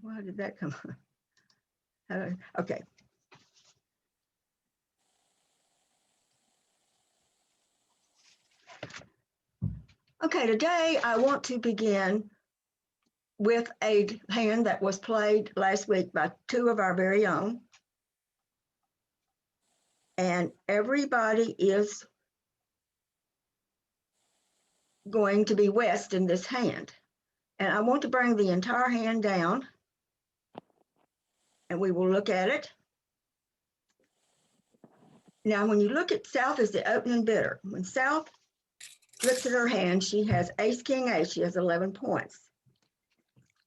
Why did that come? Okay. Okay, today I want to begin with a hand that was played last week by two of our very own. And everybody is going to be west in this hand. And I want to bring the entire hand down and we will look at it. Now, when you look at South as the opening bidder, when South looks at her hand, she has ace, king, ace. She has 11 points.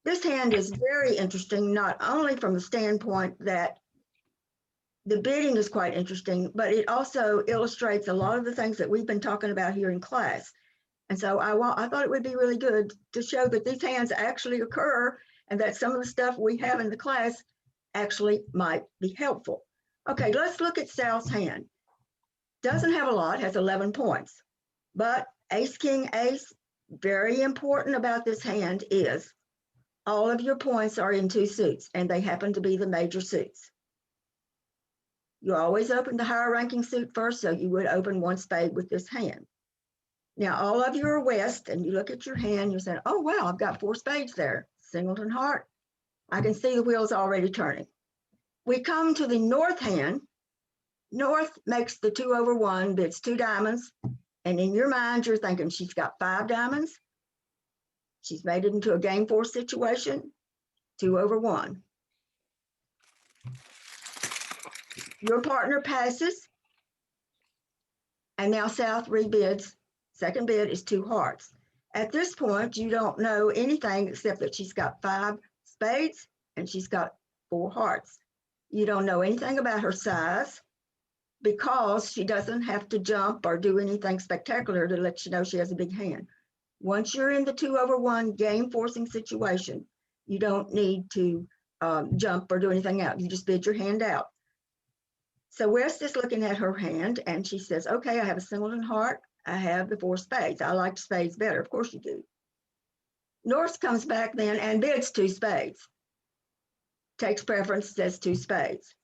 This hand is very interesting, not only from the standpoint that the bidding is quite interesting, but it also illustrates a lot of the things that we've been talking about here in class. And so I thought it would be really good to show that these hands actually occur and that some of the stuff we have in the class actually might be helpful. Okay, let's look at South's hand. Doesn't have a lot, has 11 points, but ace, king, ace, very important about this hand is all of your points are in two suits and they happen to be the major suits. You always open the higher ranking suit first, so you would open one spade with this hand. Now, all of you are west and you look at your hand, you're saying, oh, wow, I've got 4 spades there. Singleton heart. I can see the wheels already turning. We come to the north hand. North makes the 2 over 1, bids 2 diamonds. And in your mind, you're thinking she's got 5 diamonds. She's made it into a game 4 situation, 2 over 1. Your partner passes. And now South rebids. Second bid is 2 hearts. At this point, you don't know anything except that she's got 5 spades and she's got 4 hearts. You don't know anything about her size because she doesn't have to jump or do anything spectacular to let you know she has a big hand. Once you're in the 2 over 1 game forcing situation, you don't need to jump or do anything else. You just bid your hand out. So West is looking at her hand and she says, okay, I have a singleton heart. I have the 4 spades. I like spades better. Of course you do. North comes back then and bids 2 spades. Takes preference, says 2 spades.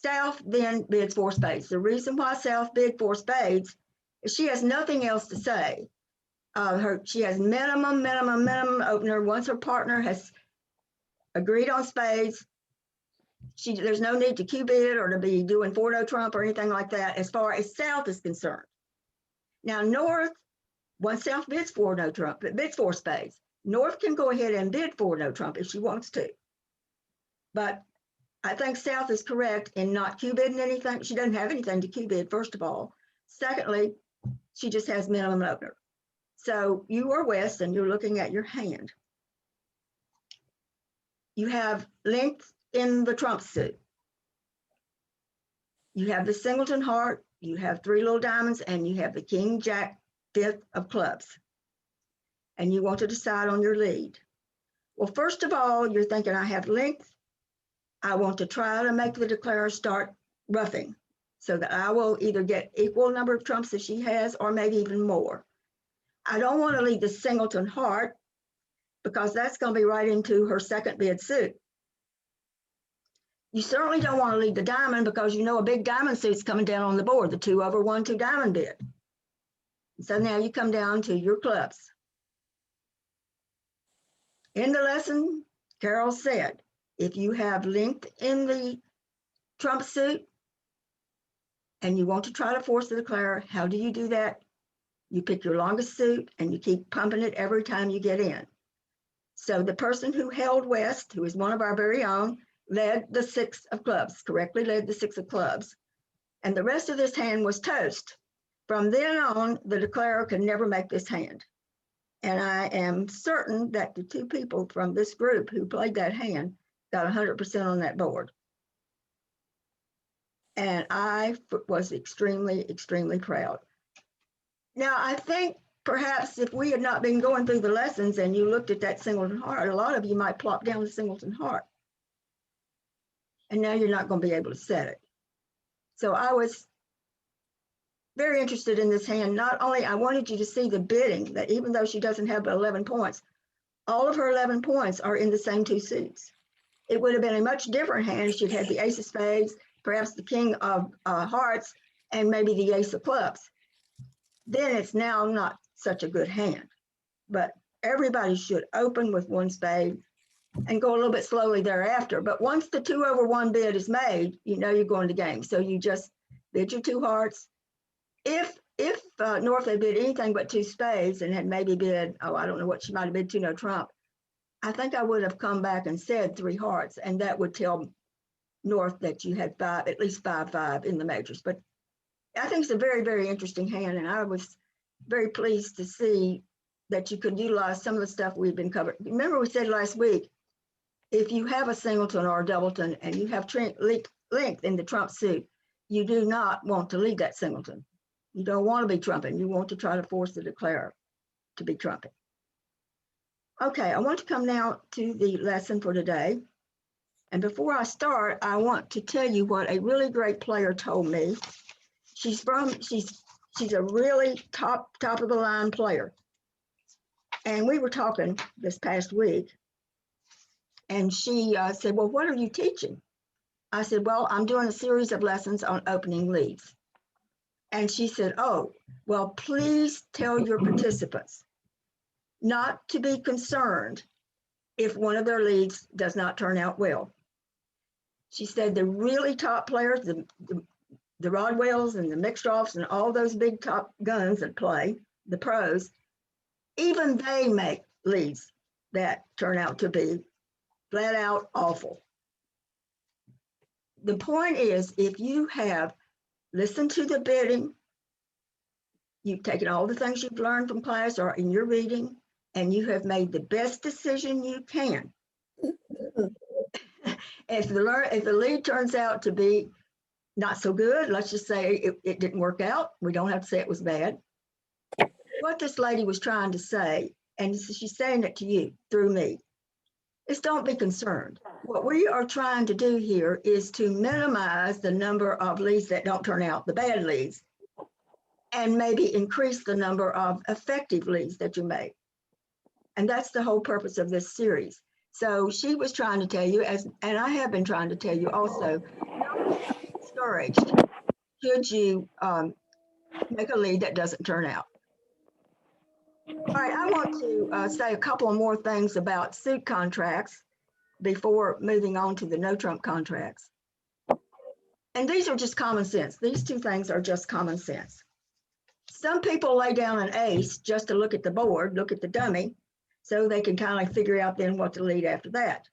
South then bids 4 spades. The reason why South bid 4 spades is she has nothing else to say. She has minimum opener. Once her partner has agreed on spades, there's no need to Q bid or to be doing 4-no trump or anything like that as far as South is concerned. Now, North, once South bids 4-no trump, it bids 4 spades. North can go ahead and bid 4-no trump if she wants to. But I think South is correct in not Q bidding anything. She doesn't have anything to Q bid, first of all. Secondly, she just has minimum opener. So you are West and you're looking at your hand. You have length in the trump suit. You have the singleton heart, you have 3 little diamonds, and you have the king, jack, 5th of clubs. And you want to decide on your lead. Well, first of all, you're thinking, I have length. I want to try to make the declarer start roughing so that I will either get equal number of trumps that she has or maybe even more. I don't want to lead the singleton heart because that's going to be right into her second bid suit. You certainly don't want to lead the diamond because you know a big diamond suit's coming down on the board, the 2 over 1, 2 diamond bid. So now you come down to your clubs. In the lesson, Carol said, if you have length in the trump suit and you want to try to force the declarer, how do you do that? You pick your longest suit and you keep pumping it every time you get in. So the person who held West, who is one of our very own, led the 6 of clubs, correctly led the 6 of clubs. And the rest of this hand was toast. From then on, the declarer could never make this hand. And I am certain that the 2 people from this group who played that hand got 100% on that board. And I was extremely, extremely proud. Now, I think perhaps if we had not been going through the lessons and you looked at that singleton heart, a lot of you might plop down the singleton heart. And now you're not going to be able to set it. So I was very interested in this hand. Not only I wanted you to see the bidding, that even though she doesn't have but 11 points, all of her 11 points are in the same 2 suits. it would have been a much different hand. She'd had the ace of spades, perhaps the king of hearts, and maybe the ace of clubs. Then it's now not such a good hand. But everybody should open with one spade and go a little bit slowly thereafter. But once the 2/1 bid is made, you know you're going to game. So you just bid your 2 hearts. If North had bid anything but 2 spades and had maybe bid, oh, I don't know what she might have bid, 2 no trump, I think I would have come back and said 3 hearts, and that would tell North that you had 5, at least 5-5 in the majors. But I think it's a very, very interesting hand, and I was very pleased to see that you could utilize some of the stuff we've been covering. Remember we said last week, if you have a singleton or a doubleton and you have length in the trump suit, you do not want to lead that singleton. You don't want to be trumping. You want to try to force the declarer to be trumping. Okay, I want to come now to the lesson for today. And before I start, I want to tell you what a really great player told me. She's a really top of the line player. And we were talking this past week, and she said, well, what are you teaching? I said, well, I'm doing a series of lessons on opening leads. And she said, oh, well, please tell your participants not to be concerned if one of their leads does not turn out well. She said the really top players, the Rodwells and the Mixtroffs and all those big top guns that play, the pros, even they make leads that turn out to be flat out awful. The point is, if you have listened to the bidding, you've taken all the things you've learned from class or in your reading, and you have made the best decision you can. If the lead turns out to be not so good, let's just say it didn't work out. We don't have to say it was bad. What this lady was trying to say, and she's saying it to you through me, is don't be concerned. What we are trying to do here is to minimize the number of leads that don't turn out, the bad leads, and maybe increase the number of effective leads that you make. And that's the whole purpose of this series. So she was trying to tell you, and I have been trying to tell you also, don't be discouraged should you make a lead that doesn't turn out. All right, I want to say a couple more things about suit contracts before moving on to the no trump contracts. And these are just common sense. These two things are just common sense. Some people lay down an ace just to look at the board, look at the dummy, so they can kind of figure out then what to lead after that.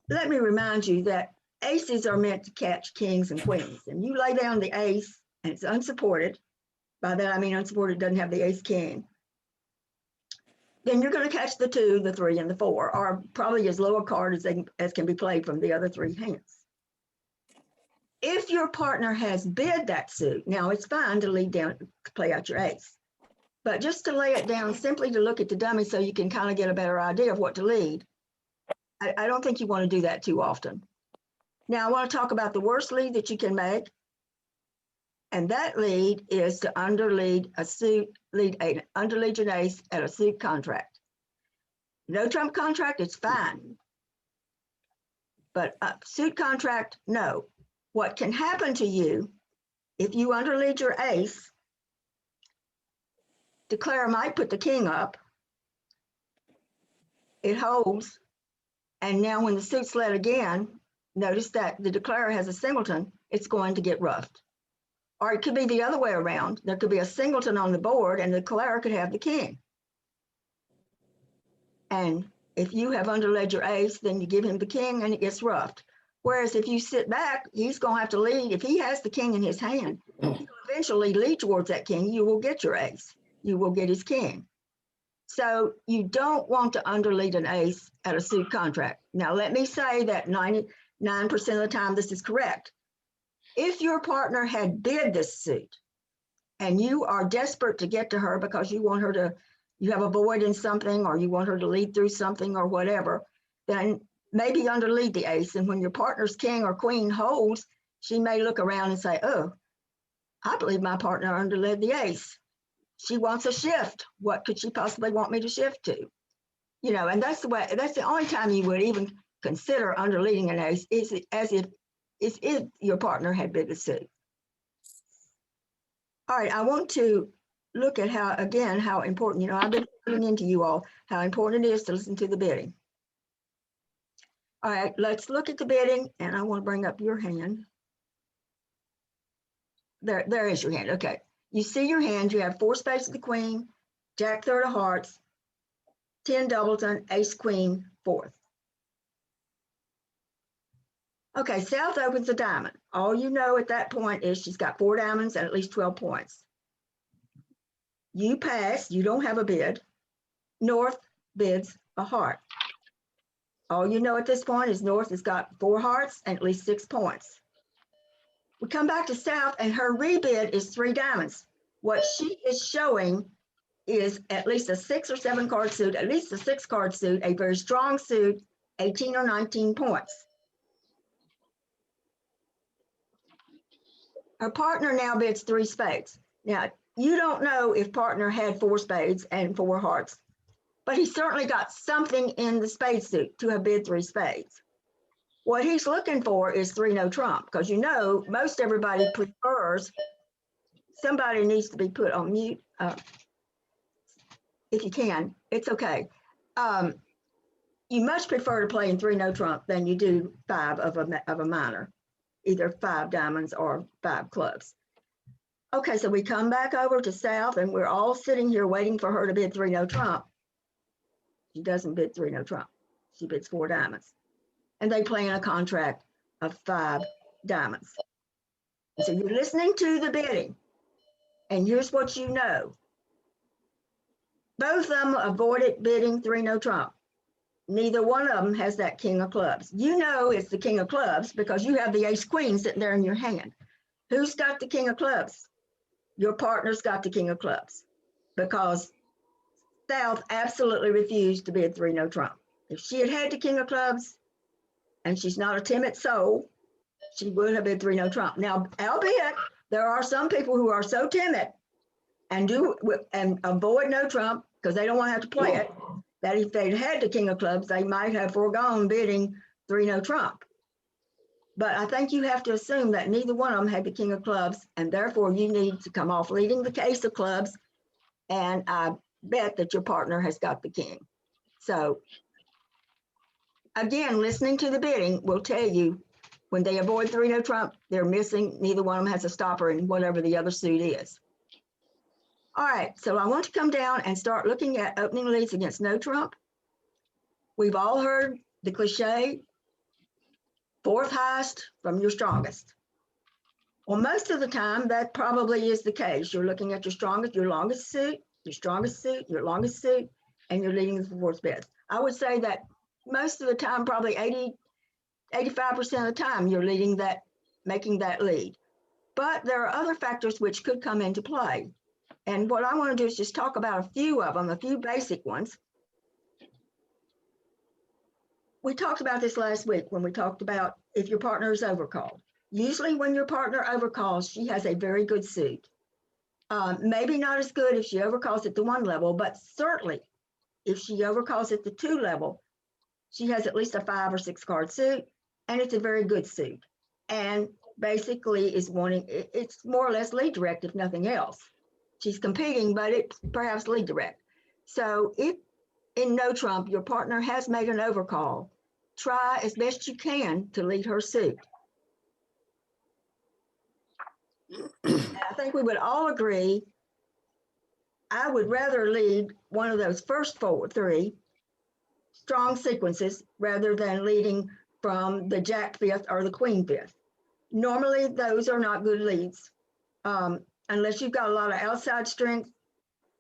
Let me remind you that aces are meant to catch kings and queens, and you lay down the ace and it's unsupported. By that, I mean unsupported, doesn't have the ace king. Then you're going to catch the 2, the 3, and the 4, or probably as low a card as can be played from the other 3 hands. If your partner has bid that suit, now it's fine to lead down, to play out your ace. But just to lay it down simply to look at the dummy so you can kind of get a better idea of what to lead, I don't think you want to do that too often. Now, I want to talk about the worst lead that you can make. And that lead is to underlead a suit, underlead an ace at a suit contract. No trump contract, it's fine. But a suit contract, no. What can happen to you if you underlead your ace, declarer might put the king up, it holds, and now when the suit's led again, notice that the declarer has a singleton, it's going to get roughed. Or it could be the other way around. There could be a singleton on the board and the declarer could have the king. And if you have underled your ace, then you give him the king and it gets roughed. Whereas if you sit back, he's going to have to lead. If he has the king in his hand, he'll eventually lead towards that king. You will get your ace. You will get his king. So you don't want to underlead an ace at a suit contract. Now, let me say that 99% of the time this is correct. If your partner had bid this suit and you are desperate to get to her because you want her to, you have a void in something or you want her to lead through something or whatever, then maybe underlead the ace. And when your partner's king or queen holds, she may look around and say, oh, I believe my partner underled the ace. She wants a shift. What could she possibly want me to shift to? You know, and that's the way, that's the only time you would even consider under leading an ace is as if your partner had bid the suit. All right, I want to look at how important, I've been putting into you all how important it is to listen to the bidding. All right, let's look at the bidding, and I want to bring up your hand. There is your hand. Okay, you see your hand. You have 4 spades of the queen, jack third of hearts, 10 doubleton, ace queen, 4th. Okay, South opens a diamond. All you know at that point is she's got 4 diamonds and at least 12 points. You pass, you don't have a bid. North bids a heart. All you know at this point is North has got 4 hearts and at least 6 points. We come back to South and her rebid is 3 diamonds. What she is showing is at least a 6 or 7 card suit, at least a 6 card suit, a very strong suit, 18 or 19 points. Her partner now bids 3 spades. Now, you don't know if partner had 4 spades and 4 hearts, but he certainly got something in the spade suit to have bid 3 spades. What he's looking for is 3 no trump, because most everybody prefers, somebody needs to be put on mute. If you can, it's okay. You much prefer to play in 3 no trump than you do 5 of a minor, either 5 diamonds or 5 clubs. Okay, so we come back over to South and we're all sitting here waiting for her to bid 3 no trump. She doesn't bid 3 no trump. She bids 4 diamonds. And they play in a contract of 5 diamonds. So you're listening to the bidding. And here's what you know. Both of them avoided bidding 3 no trump. Neither one of them has that king of clubs. You know it's the king of clubs because you have the ace queen sitting there in your hand. Who's got the king of clubs? Your partner's got the king of clubs because South absolutely refused to bid 3 no trump. If she had had the king of clubs and she's not a timid soul, she would have bid 3 no trump. Now, albeit there are some people who are so timid and avoid no trump because they don't want to have to play it, that if they'd had the king of clubs, they might have foregone bidding 3 no trump. But I think you have to assume that neither one of them had the king of clubs, and therefore you need to come off leading the case of clubs, and I bet that your partner has got the king. So again, listening to the bidding will tell you when they avoid 3 no trump, they're missing, neither one of them has a stopper in whatever the other suit is. All right, so I want to come down and start looking at opening leads against no trump. We've all heard the cliche, 4th highest from your strongest. Well, most of the time that probably is the case. You're looking at your longest suit, your strongest suit, your longest suit, and you're leading the 4th bid. I would say that most of the time, probably 85% of the time, you're leading that, making that lead. But there are other factors which could come into play. And what I want to do is just talk about a few of them, a few basic ones. We talked about this last week when we talked about if your partner is overcalled. Usually when your partner overcalls, she has a very good suit. Maybe not as good if she overcalls at the 1 level, but certainly if she overcalls at the 2 level, she has at least a 5 or 6 card suit, and it's a very good suit. And basically is wanting, it's more or less lead direct if nothing else. She's competing, but it's perhaps lead direct. So if in no trump, your partner has made an overcall, try as best you can to lead her suit. I think we would all agree, I would rather lead one of those first 3 strong sequences rather than leading from the jack 5th or the queen 5th. Normally, those are not good leads unless you've got a lot of outside strength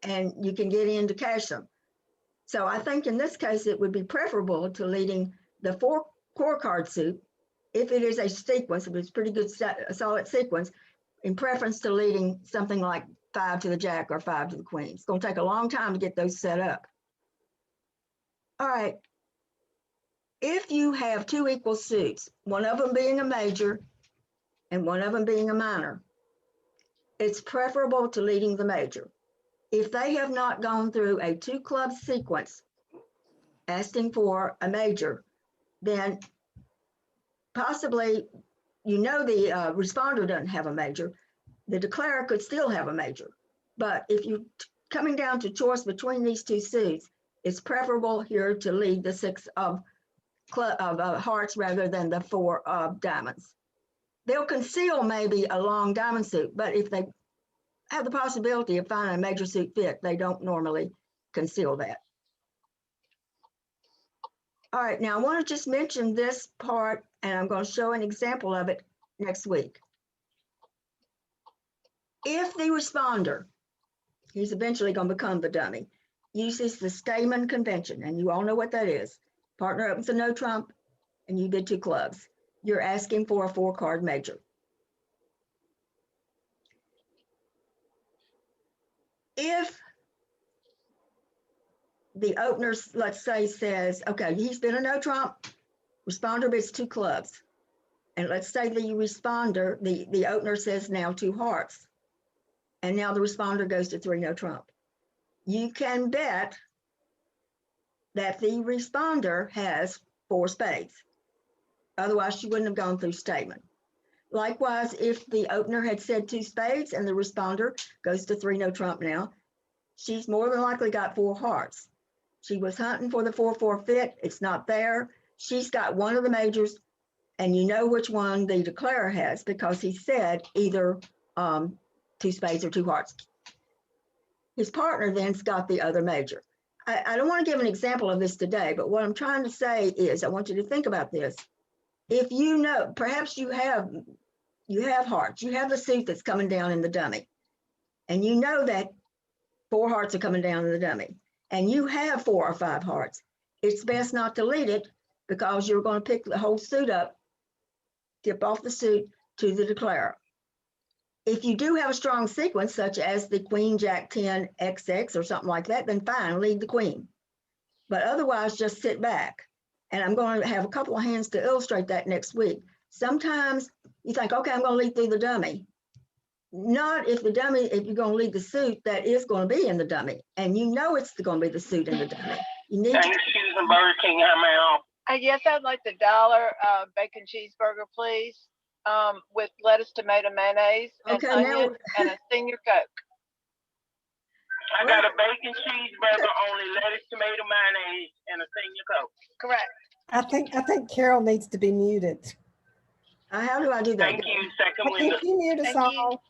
and you can get in to cash them. So I think in this case, it would be preferable to leading the 4 core card suit if it is a sequence, if it's pretty good, a solid sequence, in preference to leading something like 5 to the jack or 5 to the queen. It's going to take a long time to get those set up. All right. If you have 2 equal suits, one of them being a major and one of them being a minor, it's preferable to leading the major. If they have not gone through a 2 club sequence asking for a major, then possibly, you know, the responder doesn't have a major. The declarer could still have a major. But if you're coming down to choice between these two suits, it's preferable here to lead the 6 of hearts rather than the 4 of diamonds. They'll conceal maybe a long diamond suit, but if they have the possibility of finding a major suit fit, they don't normally conceal that. All right, now I want to just mention this part, and I'm going to show an example of it next week. If the responder, he's eventually going to become the dummy, uses the Stayman convention, and you all know what that is. Partner opens a no trump, and you bid 2 clubs. You're asking for a 4-card major. If the opener, let's say, says, okay, he's been a no trump, responder bids 2 clubs. And let's say the responder, the opener says now 2 hearts. And now the responder goes to 3 no trump. You can bet that the responder has 4 spades. Otherwise, she wouldn't have gone through Stayman. Likewise, if the opener had said 2 spades and the responder goes to 3 no trump now, she's more than likely got 4 hearts. She was hunting for the 4-4 fit. It's not there. She's got one of the majors, and you know which one the declarer has because he said either 2 spades or 2 hearts. His partner then's got the other major. I don't want to give an example of this today, but what I'm trying to say is I want you to think about this. If you know, perhaps you have hearts, you have the suit that's coming down in the dummy, and you know that 4 hearts are coming down in the dummy, and you have 4 or 5 hearts. It's best not to lead it because you're going to pick the whole suit up, tip off the suit to the declarer. If you do have a strong sequence, such as the Queen, Jack 10, XX or something like that, then fine, lead the queen. But otherwise, just sit back. And I'm going to have a couple of hands to illustrate that next week. Sometimes you think, okay, I'm going to lead through the dummy. Not if the dummy, if you're going to lead the suit that is going to be in the dummy. And you know it's going to be the suit in the dummy. You need Thanks, Susan Burger King. I'm out. Yes, I'd like the $1 bacon cheeseburger, please, with lettuce, tomato, mayonnaise, and Okay, onion, and a senior Coke. I got a bacon cheeseburger, only lettuce, tomato, mayonnaise, and a senior Coke. Correct. I think Carol needs to be muted. how do I do that? Thank you. Second window. Can you mute us Thank you. all?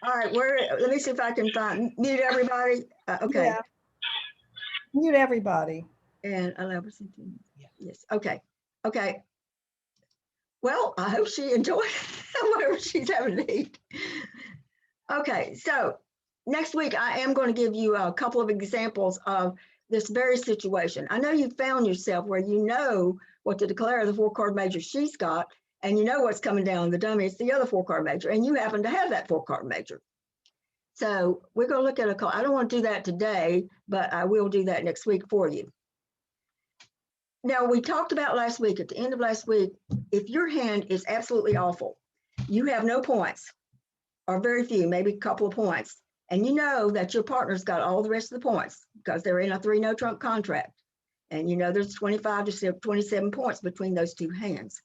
All right, let me see if I can mute everybody. Okay. Yeah. Mute everybody. And allow percent. Yes. Okay. Okay. Well, I hope she enjoyed whatever she's having to eat. Okay, so next week I am going to give you a couple of examples of this very situation. I know you found yourself where you know what to declare the 4-card major she's got, and you know what's coming down the dummy. It's the other 4-card major, and you happen to have that 4-card major. So we're going to look at a call. I don't want to do that today, but I will do that next week for you. Now, we talked about last week, at the end of last week, if your hand is absolutely awful, you have no points, or very few, maybe a couple of points, and you know that your partner's got all the rest of the points because they're in a 3 no trump contract. And you know there's 25 to 27 points between those 2 hands.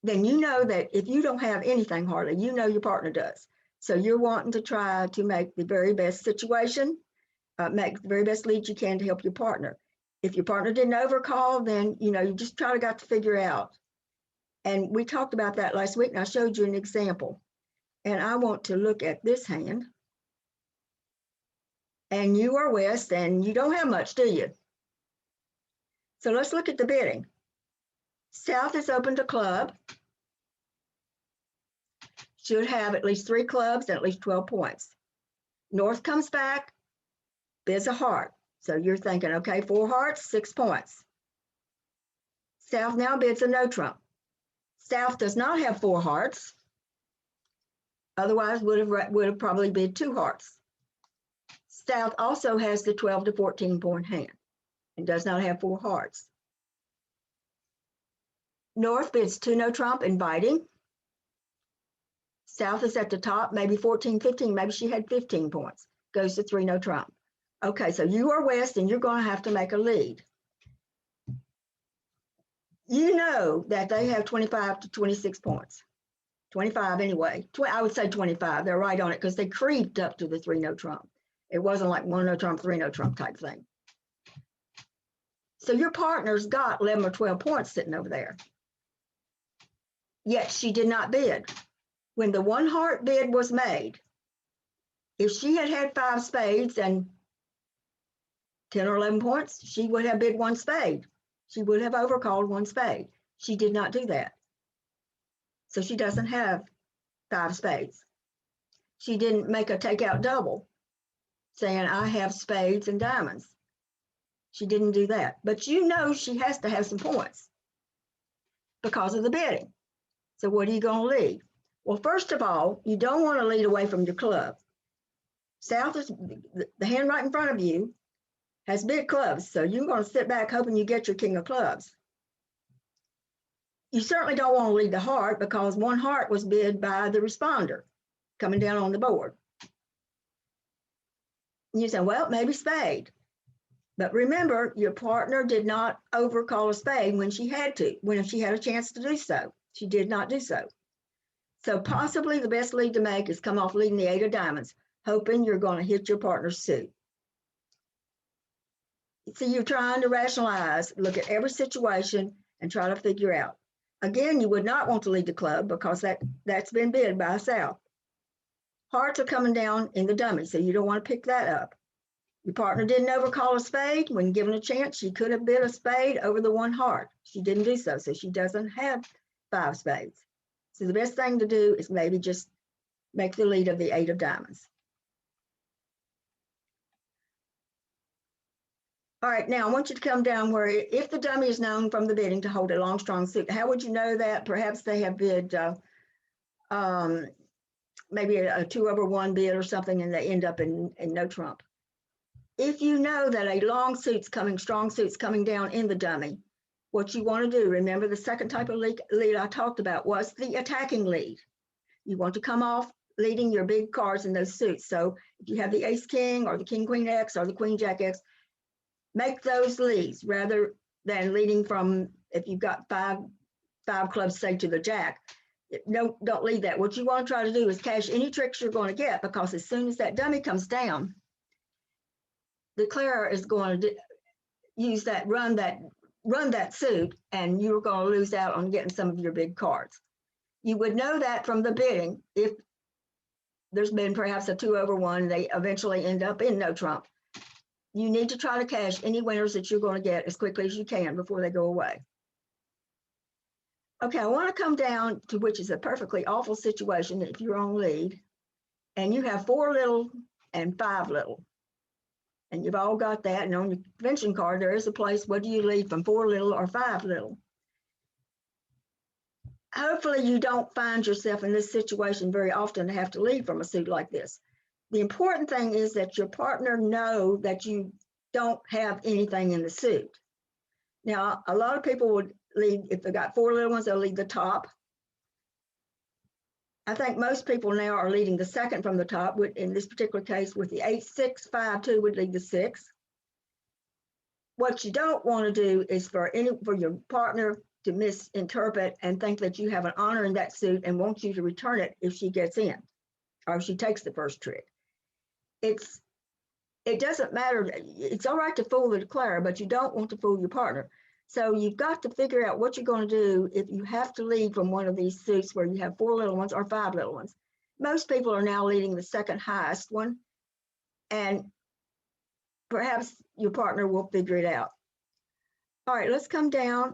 Then you know that if you don't have anything hardly, you know your partner does. So you're wanting to try to make the very best situation, make the very best lead you can to help your partner. If your partner didn't overcall, then you know you just got to figure out. And we talked about that last week, and I showed you an example. And I want to look at this hand. And you are West, and you don't have much, do you? So let's look at the bidding. South is open to club. Should have at least 3 clubs and at least 12 points. North comes back, bids a heart. So you're thinking, okay, 4 hearts, 6 points. South now bids a no trump. South does not have 4 hearts. Otherwise would have probably bid 2 hearts. South also has the 12 to 14 point hand and does not have 4 hearts. North bids 2 no trump, inviting. South is at the top, maybe 14, 15, maybe she had 15 points. Goes to 3 no trump. Okay, so you are West, and you're going to have to make a lead. you know that they have 25 to 26 points. 25 anyway. I would say 25. They're right on it because they creeped up to the 3 no trump. It wasn't like 1 no trump, 3 no trump type thing. So your partner's got 11 or 12 points sitting over there. Yet she did not bid. When the 1 heart bid was made, if she had had 5 spades and 10 or 11 points, she would have bid 1 spade. She would have overcalled 1 spade. She did not do that. So she doesn't have 5 spades. She didn't make a takeout double saying, I have spades and diamonds. She didn't do that. But you know she has to have some points because of the bidding. So what are you going to lead? Well, first of all, you don't want to lead away from your club. South is the hand right in front of you has big clubs. So you're going to sit back hoping you get your king of clubs. You certainly don't want to lead the heart because 1 heart was bid by the responder coming down on the board. And you say, well, maybe spade. But remember, your partner did not overcall a spade when she had to, when she had a chance to do so. She did not do so. So possibly the best lead to make is come off leading the 8 of diamonds, hoping you're going to hit your partner's suit. See, you're trying to rationalize, look at every situation and try to figure out. Again, you would not want to lead the club because that's been bid by South. Hearts are coming down in the dummy, so you don't want to pick that up. Your partner didn't overcall a spade. When given a chance, she could have bid a spade over the 1 heart. She didn't do so, so she doesn't have 5 spades. So the best thing to do is maybe just make the lead of the 8 of diamonds. All right, now I want you to come down where if the dummy is known from the bidding to hold a long, strong suit, how would you know that? Perhaps they have bid maybe a 2/1 bid or something and they end up in no trump. If you know that a long suit's coming, strong suit's coming down in the dummy, what you want to do, remember the second type of lead I talked about was the attacking lead. You want to come off leading your big cards in those suits. So if you have the ace king or the king queen X or the queen jack X, make those leads rather than leading from, if you've got five clubs, say to the jack. No, don't lead that. What you want to try to do is cash any tricks you're going to get, because as soon as that dummy comes down, the declarer is going to use that, run that suit, and you're going to lose out on getting some of your big cards. You would know that from the bidding if there's been perhaps a 2/1, they eventually end up in no trump. You need to try to cash any winners that you're going to get as quickly as you can before they go away. Okay, I want to come down to, which is a perfectly awful situation if you're on lead and you have 4 little and 5 little. And you've all got that. And on your convention card, there is a place, what do you lead from 4 little or 5 little? Hopefully you don't find yourself in this situation very often to have to lead from a suit like this. The important thing is that your partner know that you don't have anything in the suit. Now, a lot of people would lead, if they got 4 little ones, they'll lead the top. I think most people now are leading the second from the top. In this particular case, with the 8, 6, 5, 2 would lead the 6. What you don't want to do is for your partner to misinterpret and think that you have an honor in that suit and want you to return it if she gets in or if she takes the first trick. It doesn't matter. It's all right to fool the declarer, but you don't want to fool your partner. So you've got to figure out what you're going to do if you have to lead from one of these suits where you have 4 little ones or 5 little ones. Most people are now leading the second highest one, and perhaps your partner will figure it out. All right, let's come down.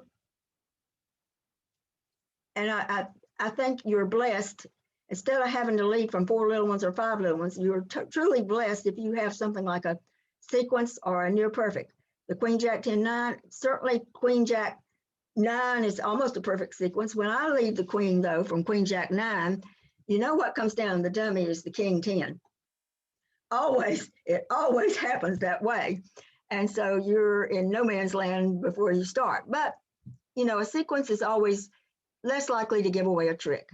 And I think you're blessed. Instead of having to lead from 4 little ones or 5 little ones, you're truly blessed if you have something like a sequence or a near perfect. The Queen Jack 10 9, certainly Queen Jack 9 is almost a perfect sequence. When I lead the Queen, though, from Queen Jack 9, you know what comes down the dummy is the King 10. It always happens that way. And so you're in no man's land before you start. But, you know, a sequence is always less likely to give away a trick.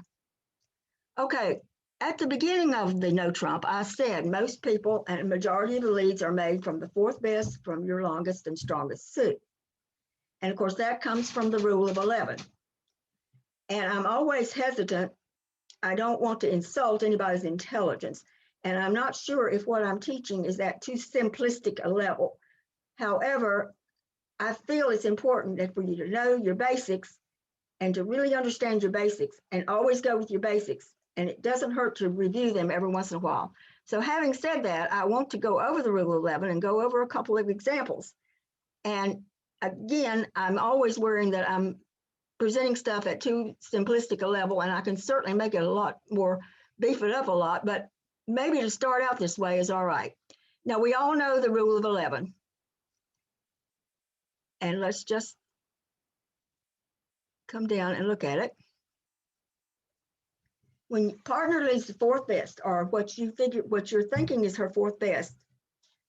Okay, at the beginning of the no trump, I said most people and a majority of the leads are made from the 4th best from your longest and strongest suit. And of course, that comes from the rule of 11. And I'm always hesitant. I don't want to insult anybody's intelligence. And I'm not sure if what I'm teaching is at too simplistic a level. However, I feel it's important that for you to know your basics and to really understand your basics and always go with your basics. And it doesn't hurt to review them every once in a while. So having said that, I want to go over the rule of 11 and go over a couple of examples. And again, I'm always worrying that I'm presenting stuff at too simplistic a level, and I can certainly make it a lot more, beef it up a lot, but maybe to start out this way is all right. Now, we all know the rule of 11. And let's just come down and look at it. When your partner leads the fourth best, or what you're thinking is her fourth best,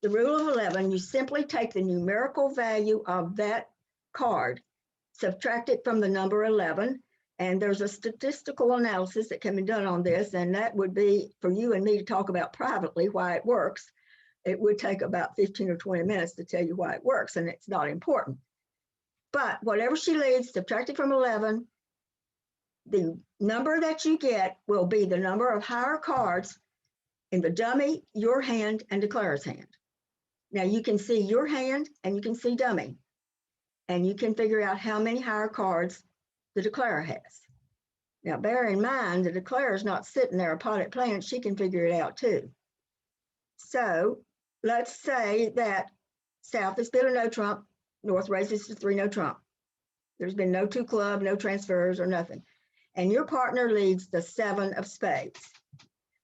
the rule of 11, you simply take the numerical value of that card, subtract it from the number 11, and there's a statistical analysis that can be done on this, and that would be for you and me to talk about privately why it works. It would take about 15 or 20 minutes to tell you why it works, and it's not important. But whatever she leads, subtracted from 11, the number that you get will be the number of higher cards in the dummy, your hand, and declarer's hand. Now you can see your hand and you can see dummy, and you can figure out how many higher cards the declarer has. Now bear in mind, the declarer is not sitting there a potted plant, she can figure it out too. So let's say that South has bid a no trump, North raises to 3 no trump. There's been no 2 club, no transfers or nothing. And your partner leads the 7 of spades.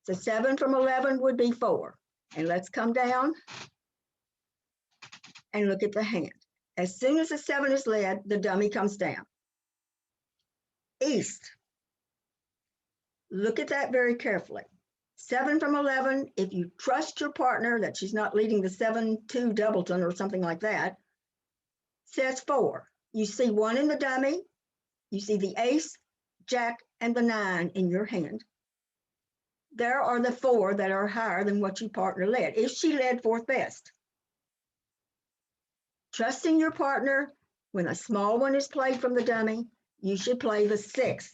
So 7 from 11 would be 4. And let's come down and look at the hand. As soon as the 7 is led, the dummy comes down. East. Look at that very carefully. 7 from 11, if you trust your partner that she's not leading the 7-2 doubleton or something like that, says 4. You see 1 in the dummy, you see the ace, jack, and the 9 in your hand. There are the 4 that are higher than what your partner led, if she led fourth best. Trusting your partner, when a small one is played from the dummy, you should play the 6.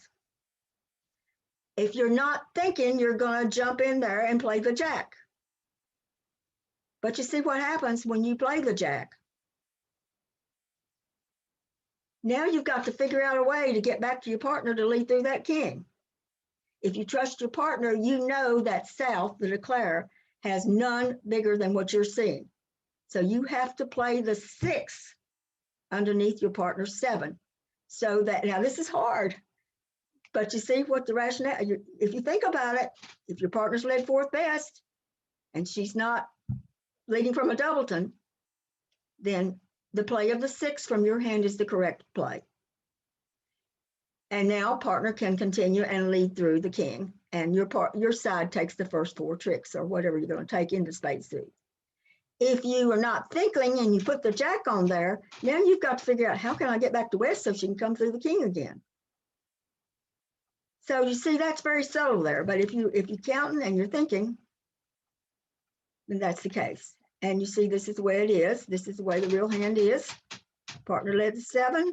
If you're not thinking, you're going to jump in there and play the jack. But you see what happens when you play the jack. Now you've got to figure out a way to get back to your partner to lead through that king. If you trust your partner, you know that South, the declarer, has none bigger than what you're seeing. So you have to play the 6 underneath your partner's 7. So that, now this is hard, but you see what the rationale, if you think about it, if your partner's led fourth best and she's not leading from a doubleton, then the play of the 6 from your hand is the correct play. And now partner can continue and lead through the king, and your side takes the first 4 tricks or whatever you're going to take into spade suit. If you are not thinking and you put the jack on there, now you've got to figure out, how can I get back to West so she can come through the king again? So you see, that's very subtle there. But if you're counting and you're thinking, then that's the case. And you see, this is the way it is. This is the way the real hand is. Partner led the 7,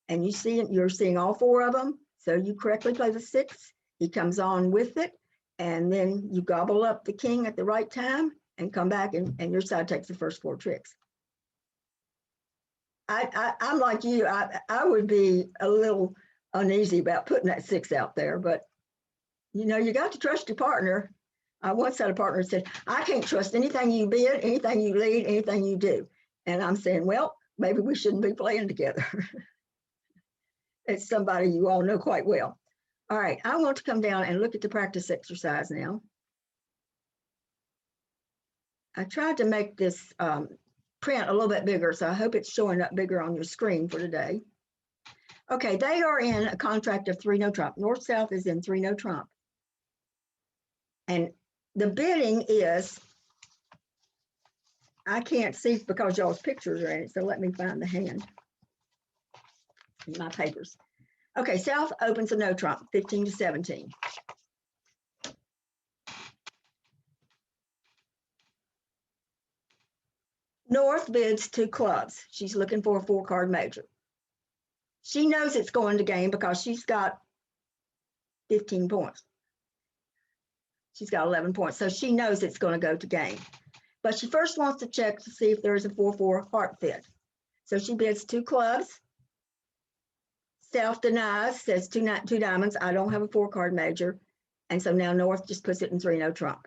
and you're seeing all 4 of them. So you correctly play the 6. He comes on with it, and then you gobble up the king at the right time and come back, and your side takes the first 4 tricks. I'm like you. I would be a little uneasy about putting that 6 out there, but you know, you got to trust your partner. I once had a partner that said, I can't trust anything you bid, anything you lead, anything you do. And I'm saying, well, maybe we shouldn't be playing together. It's somebody you all know quite well. All right, I want to come down and look at the practice exercise now. I tried to make this print a little bit bigger, so I hope it's showing up bigger on your screen for today. Okay, they are in a contract of 3 no trump. North-South is in 3 no trump. And the bidding is, I can't see because y'all's pictures are in it, so let me find the hand in my papers. Okay, South opens a no trump, 15 to 17. North bids 2 clubs. She's looking for a 4-card major. She knows it's going to game because she's got 15 points. She's got 11 points, so she knows it's going to go to game. But she first wants to check to see if there's a 4-4 heart fit. So she bids 2 clubs. Self denies, says two diamonds. I don't have a 4-card major. And so now North just puts it in 3 no trump.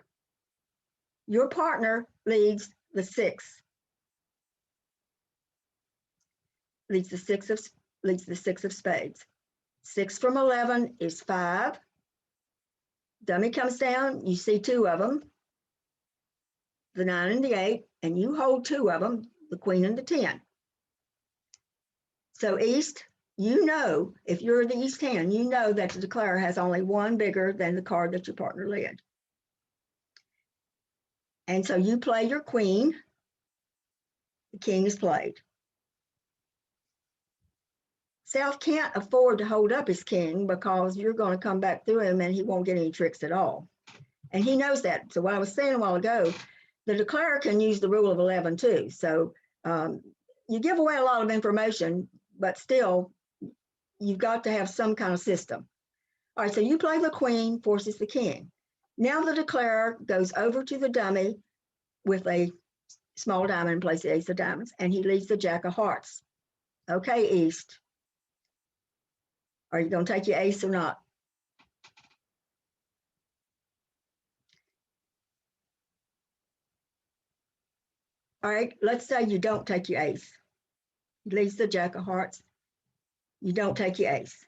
Your partner leads the 6. Leads the 6 of spades. 6 from 11 is 5. Dummy comes down, you see 2 of them, the 9 and the 8, and you hold 2 of them, the queen and the 10. So East, you know, if you're the East hand, you know that the declarer has only 1 bigger than the card that your partner led. And so you play your queen, the king is played. South can't afford to hold up his king because you're going to come back through him and he won't get any tricks at all. And he knows that. So what I was saying a while ago, the declarer can use the rule of 11 too. So you give away a lot of information, but still you've got to have some kind of system. All right, so you play the queen, forces the king. Now the declarer goes over to the dummy with a small diamond and plays the ace of diamonds, and he leads the jack of hearts. Okay, East. Are you going to take your ace or not? All right, let's say you don't take your ace. He leads the jack of hearts. You don't take your ace.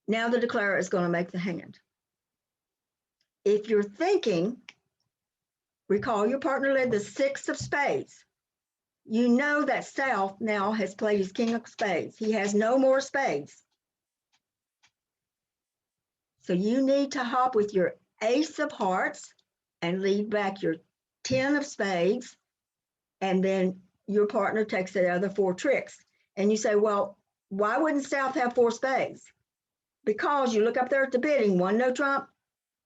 Now the declarer is going to make the hand. If you're thinking, recall your partner led the 6 of spades. You know that South now has played his king of spades. He has no more spades. So you need to hop with your ace of hearts and lead back your 10 of spades. And then your partner takes the other 4 tricks. And you say, well, why wouldn't South have 4 spades? Because you look up there at the bidding, 1 no trump,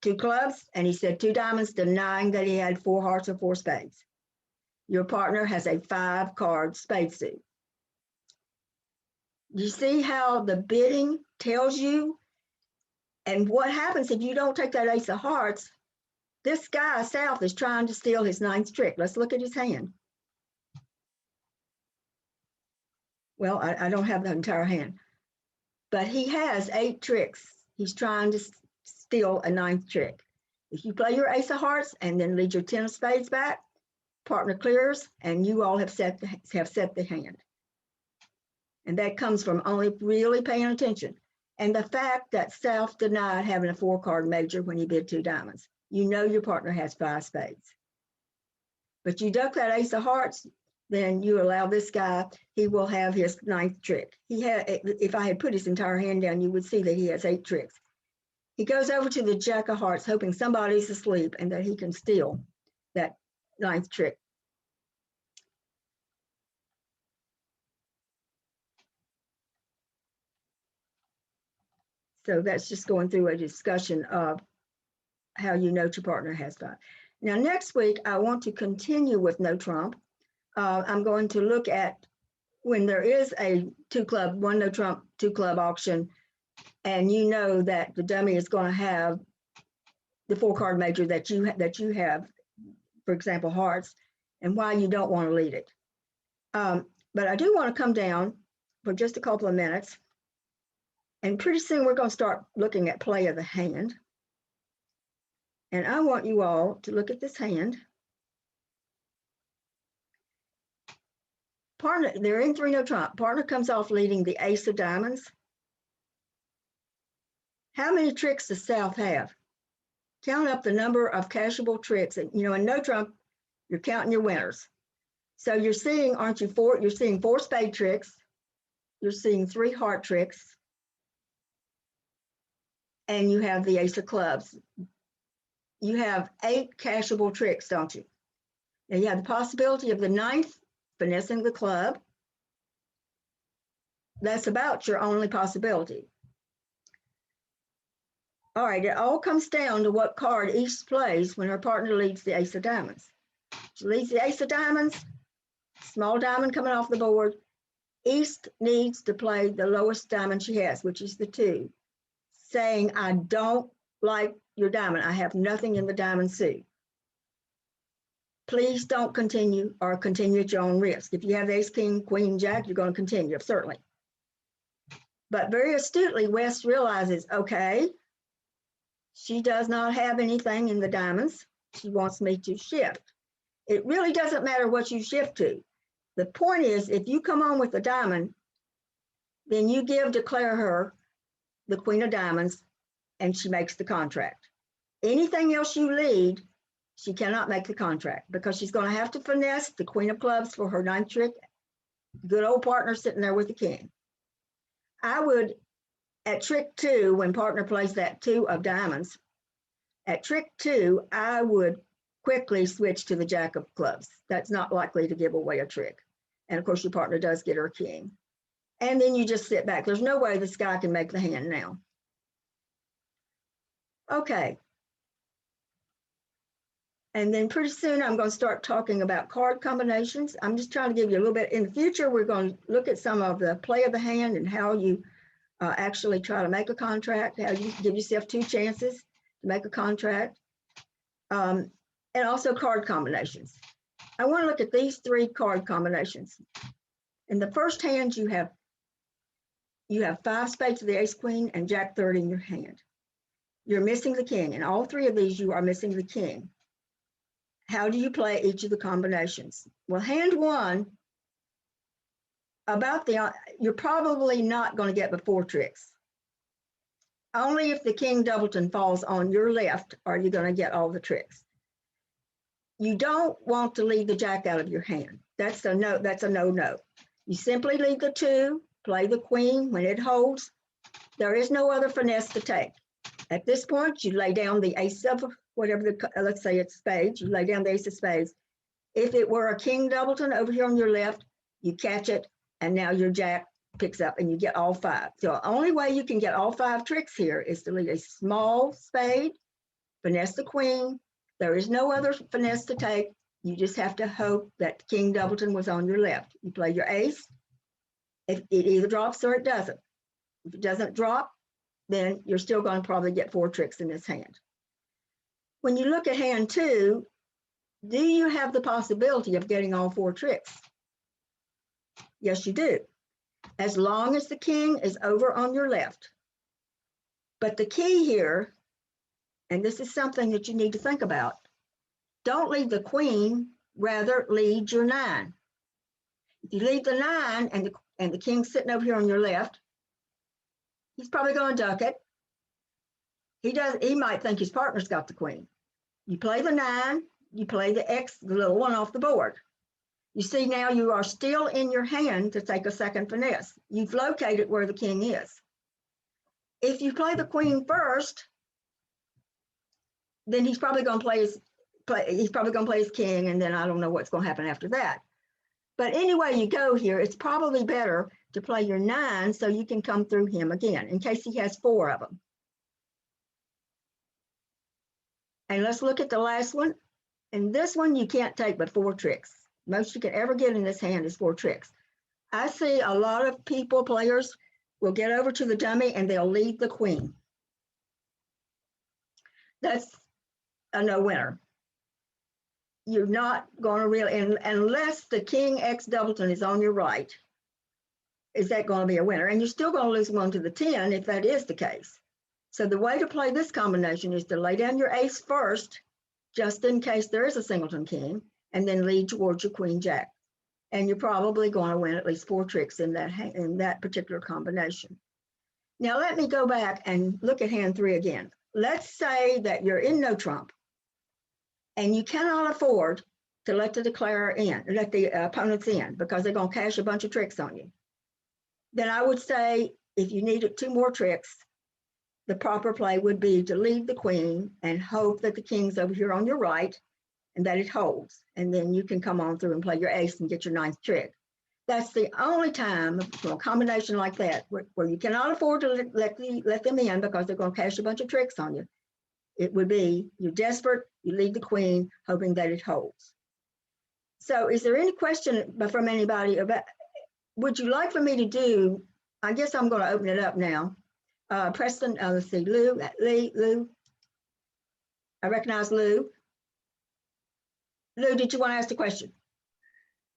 2 clubs, and he said 2 diamonds, denying that he had 4 hearts or 4 spades. Your partner has a 5-card spade suit. You see how the bidding tells you? And what happens if you don't take that ace of hearts? This guy, South, is trying to steal his 9th trick. Let's look at his hand. Well, I don't have the entire hand, but he has 8 tricks. He's trying to steal a 9th trick. If you play your ace of hearts and then lead your 10 of spades back, partner clears, and you all have set the hand. And that comes from only really paying attention. And the fact that South denied having a 4-card major when he bid 2 diamonds. You know your partner has 5 spades. But you duck that ace of hearts, then you allow this guy, he will have his 9th trick. If I had put his entire hand down, you would see that he has 8 tricks. He goes over to the jack of hearts, hoping somebody's asleep and that he can steal that 9th trick. So that's just going through a discussion of how you know your partner has 5. Now, next week, I want to continue with no trump. I'm going to look at when there is a 2-club, 1 no trump, 2-club auction, and you know that the dummy is going to have the 4-card major that you have, for example, hearts, and why you don't want to lead it. But I do want to come down for just a couple of minutes, and pretty soon we're going to start looking at play of the hand. And I want you all to look at this hand. Partner, they're in 3 no trump. Partner comes off leading the ace of diamonds. How many tricks does South have? Count up the number of cashable tricks. And, you know, in no trump, you're counting your winners. So you're seeing, aren't you, 4? You're seeing 4 spade tricks. You're seeing 3 heart tricks. And you have the ace of clubs. You have 8 cashable tricks, don't you? Now you have the possibility of the 9th, finessing the club. That's about your only possibility. All right, it all comes down to what card East plays when her partner leads the ace of diamonds. She leaves the ace of diamonds, small diamond coming off the board. East needs to play the lowest diamond she has, which is the 2, saying, I don't like your diamond. I have nothing in the diamond suit. Please don't continue or continue at your own risk. If you have ace, king, queen, jack, you're going to continue, certainly. But very astutely, West realizes, okay, she does not have anything in the diamonds. She wants me to shift. It really doesn't matter what you shift to. The point is, if you come on with the diamond, then you declare her the queen of diamonds, and she makes the contract. Anything else you lead, she cannot make the contract because she's going to have to finesse the queen of clubs for her 9th trick. Good old partner sitting there with the king. I would, at trick 2, when partner plays that 2 of diamonds, at trick 2, I would quickly switch to the jack of clubs. That's not likely to give away a trick. And of course, your partner does get her king. And then you just sit back. There's no way this guy can make the hand now. Okay. And then pretty soon I'm going to start talking about card combinations. I'm just trying to give you a little bit. In the future, we're going to look at some of the play of the hand and how you actually try to make a contract, how you give yourself 2 chances to make a contract, and also card combinations. I want to look at these 3 card combinations. In the first hand, you have 5 spades of the ace queen and jack 30 in your hand. You're missing the king. In all 3 of these, you are missing the king. How do you play each of the combinations? Well, hand 1, you're probably not going to get but 4 tricks. Only if the king doubleton falls on your left are you going to get all the tricks. You don't want to leave the jack out of your hand. That's a no-no. You simply leave the 2, play the queen when it holds. There is no other finesse to take. At this point, you lay down the ace of whatever let's say it's spades, you lay down the ace of spades. If it were a king doubleton over here on your left, you catch it, and now your jack picks up and you get all 5. So the only way you can get all 5 tricks here is to leave a small spade, finesse the queen. There is no other finesse to take. You just have to hope that king doubleton was on your left. You play your ace. If it either drops or it doesn't. If it doesn't drop, then you're still going to probably get 4 tricks in this hand. When you look at hand 2, do you have the possibility of getting all 4 tricks? Yes, you do. As long as the king is over on your left. But the key here, and this is something that you need to think about, don't leave the queen, rather lead your 9. If you leave the 9 and the king's sitting over here on your left, he's probably going to duck it. He might think his partner's got the queen. You play the 9, you play the X, the little one off the board. You see now you are still in your hand to take a second finesse. You've located where the king is. If you play the queen first, then he's probably going to play his king, and then I don't know what's going to happen after that. But anyway you go here, it's probably better to play your 9 so you can come through him again in case he has 4 of them. And let's look at the last one. And this one you can't take but 4 tricks. Most you can ever get in this hand is 4 tricks. I see a lot of players will get over to the dummy and they'll lead the queen. That's a no-winner. You're not going to really, unless the king X doubleton is on your right, is that going to be a winner? And you're still going to lose 1 to the 10 if that is the case. So the way to play this combination is to lay down your ace first, just in case there is a singleton king, and then lead towards your queen jack. And you're probably going to win at least 4 tricks in that particular combination. Now let me go back and look at hand 3 again. Let's say that you're in no trump, and you cannot afford to let the declarer in, let the opponents in, because they're going to cash a bunch of tricks on you. Then I would say if you needed 2 more tricks, the proper play would be to leave the queen and hope that the king's over here on your right and that it holds. And then you can come on through and play your ace and get your 9th trick. That's the only time, a combination like that, where you cannot afford to let them in because they're going to cash a bunch of tricks on you. It would be, you're desperate, you leave the queen, hoping that it holds. So is there any question from anybody about, would you like for me to do, I guess I'm going to open it up now. Preston, let's see, Lou. I recognize Lou. Lou, did you want to ask the question?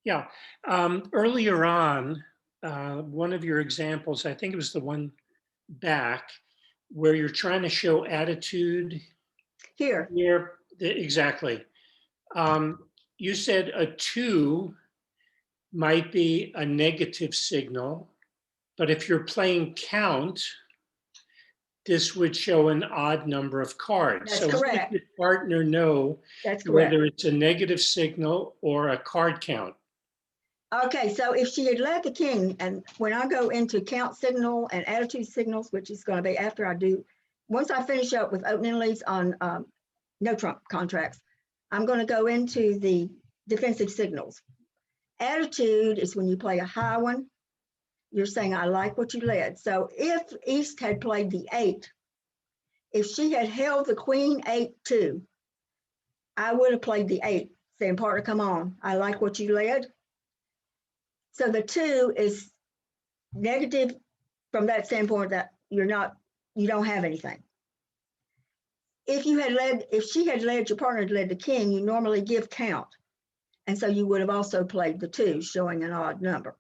Yeah, earlier on, one of your examples, I think it was the one back, where you're trying to show attitude. Here, Exactly. You said a 2 might be a negative signal, but if you're playing count, this would show an odd number of cards. That's so correct. how does your partner know that's correct. whether it's a negative signal or a card count? Okay, so if she had led the king, and when I go into count signal and attitude signals, which is going to be after I do, once I finish up with opening leads on no trump contracts, I'm going to go into the defensive signals. Attitude is when you play a high one, you're saying, I like what you led. So if East had played the 8, if she had held the queen 8-2, I would have played the 8, saying, partner, come on, I like what you led. So the 2 is negative from that standpoint that you don't have anything. If she had led, your partner had led the king, you normally give count. And so you would have also played the 2, showing an odd number.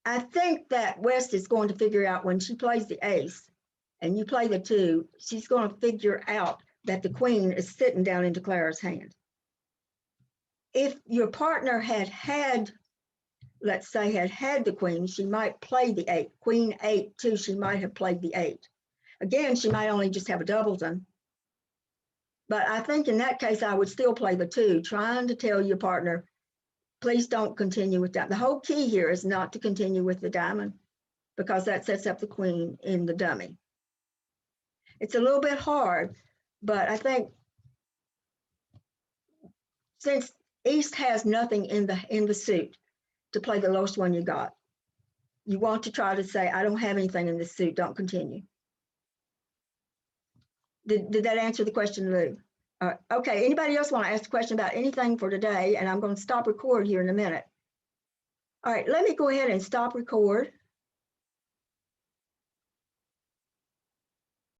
I think that West is going to figure out when she plays the ace and you play the 2, she's going to figure out that the queen is sitting down into Clara's hand. If your partner had, let's say, had the queen, she might play the 8. Queen 8-2, she might have played the 8. Again, she might only just have a doubleton. But I think in that case, I would still play the 2, trying to tell your partner, please don't continue with that. The whole key here is not to continue with the diamond because that sets up the queen in the dummy. It's a little bit hard, but I think since East has nothing in the suit to play the lowest one you got, you want to try to say, I don't have anything in this suit, don't continue. Did that answer the question, Lou? Okay, anybody else want to ask a question about anything for today? And I'm going to stop record here in a minute. All right, let me go ahead and stop record.